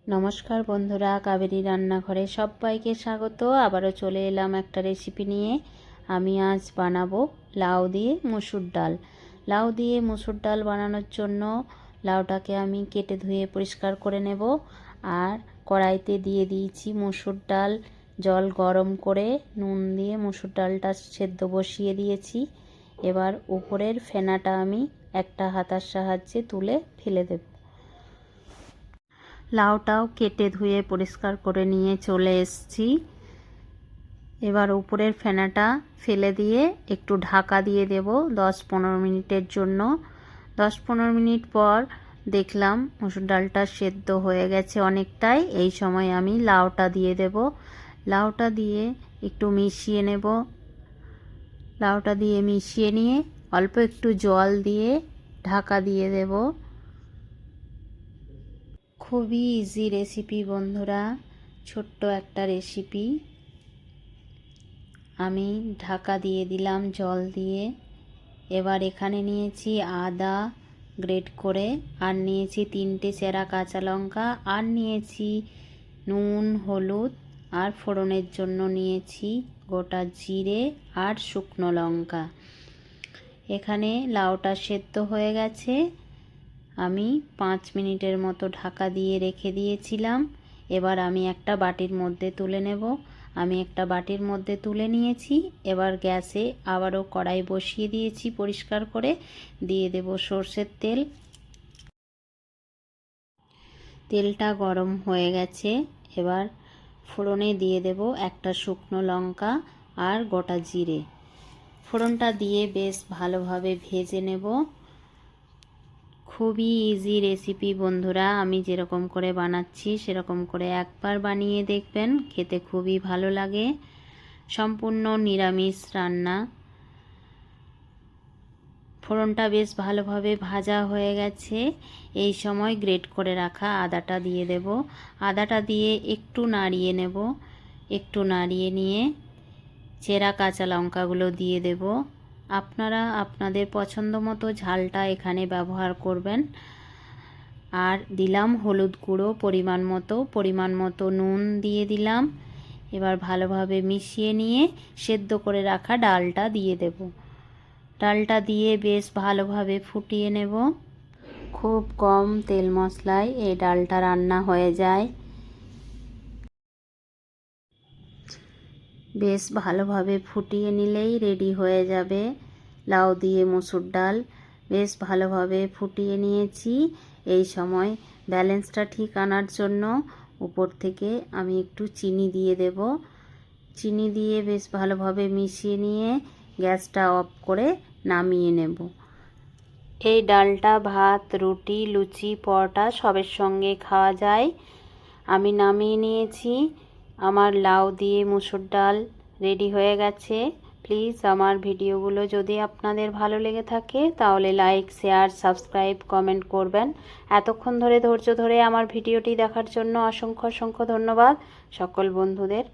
নমস্কার বন্ধুরা, কাবেরী রান্নাঘরে সবাইকে স্বাগত। আবারও চলে এলাম একটা রেসিপি নিয়ে। আমি আজ বানাবো লাউ দিয়ে মুসুর ডাল। লাউ দিয়ে মুসুর ডাল বানানোর জন্য লাউটাকে আমি কেটে ধুয়ে পরিষ্কার করে নেব। আর কড়াইতে দিয়ে দিয়েছি মুসুর ডাল, জল গরম করে নুন দিয়ে মুসুর ডালটা সেদ্ধ বসিয়ে দিয়েছি। এবার উপরের ফেনাটা আমি একটা হাতার সাহায্যে তুলে ফেলে দেব। লাউটাও কেটে ধুয়ে পরিষ্কার করে নিয়ে চলে এসেছি। এবার উপরের ফেনাটা ফেলে দিয়ে একটু ঢাকা দিয়ে দেব 10-15 মিনিটের জন্য। 10-15 মিনিট পর দেখলাম মসুর ডালটা সেদ্ধ হয়ে গেছে অনেকটাই। এই সময় আমি লাউটা দিয়ে দেব। লাউটা দিয়ে একটু মিশিয়ে নেব। লাউটা দিয়ে মিশিয়ে নিয়ে অল্প একটু জল দিয়ে ঢাকা দিয়ে দেব। খুবই ইজি রেসিপি বন্ধুরা, ছোট্ট একটা রেসিপি। আমি ঢাকা দিয়ে দিলাম জল দিয়ে। এবার এখানে নিয়েছি আদা গ্রেট করে, আর নিয়েছি 3টে চেরা কাঁচা লঙ্কা, আর নিয়েছি নুন, হলুদ, আর ফোড়নের জন্য নিয়েছি গোটা জিরে আর শুকনো লঙ্কা। এখানে লাউটা সেদ্ধ হয়ে গেছে। আমি 5 মিনিটের মতো ঢাকা দিয়ে রেখে দিয়েছিলাম। এবার আমি একটা বাটির মধ্যে তুলে নেব। আমি একটা বাটির মধ্যে তুলে নিয়েছি। এবার গ্যাসে আবারও কড়াই বসিয়ে দিয়েছি পরিষ্কার করে। দিয়ে দেব সর্ষের তেল। তেলটা গরম হয়ে গেছে। এবার ফোড়নে দিয়ে দেব একটা শুকনো লঙ্কা আর গোটা জিরে। ফোড়নটা দিয়ে বেশ ভালোভাবে ভেজে নেব। খুবই ইজি রেসিপি বন্ধুরা, আমি যেরকম করে বানাচ্ছি সেরকম করে একবার বানিয়ে দেখবেন, খেতে খুবই ভালো লাগে। সম্পূর্ণ নিরামিষ রান্না। ফোড়নটা বেশ ভালোভাবে ভাজা হয়ে গেছে। এই সময় গ্রেট করে রাখা আদাটা দিয়ে দেব। আদাটা দিয়ে একটু নাড়িয়ে নেব। একটু নাড়িয়ে নিয়ে চেরা কাঁচা লঙ্কাগুলো দিয়ে দেব। আপনারা আপনাদের পছন্দ মতো ঝালটা এখানে ব্যবহার করবেন। আর দিলাম হলুদ গুঁড়ো পরিমাণ মতো নুন দিয়ে দিলাম। এবার ভালোভাবে মিশিয়ে নিয়ে সেদ্ধ করে রাখা ডালটা দিয়ে দেব। ডালটা দিয়ে বেশ ভালোভাবে ফুটিয়ে নেব। খুব কম তেল মশলায় এই ডালটা রান্না হয়ে যায়। বেশ ভালোভাবে ফুটিয়ে নিলেই রেডি হয়ে যাবে লাউ দিয়ে মুসুর ডাল। বেশ ভালোভাবে ফুটিয়ে নিয়েছি। এই সময় ব্যালেন্সটা ঠিক আনার জন্য উপর থেকে আমি একটু চিনি দিয়ে দেব। চিনি দিয়ে বেশ ভালোভাবে মিশিয়ে নিয়ে গ্যাসটা অফ করে নামিয়ে নেব। এই ডালটা ভাত, রুটি, লুচি, পরোটা সবের সঙ্গে খাওয়া যায়। আমি নামিয়ে নিয়েছি। আমার লাউ দিয়ে মুসুর ডাল রেডি হয়ে গেছে। প্লিজ আমার ভিডিওগুলো যদি আপনাদের ভালো লেগে থাকে তাহলে লাইক, শেয়ার, সাবস্ক্রাইব, কমেন্ট করবেন। এতক্ষণ ধরে ধৈর্য ধরে আমার ভিডিওটি দেখার জন্য অসংখ্য ধন্যবাদ সকল বন্ধুদের।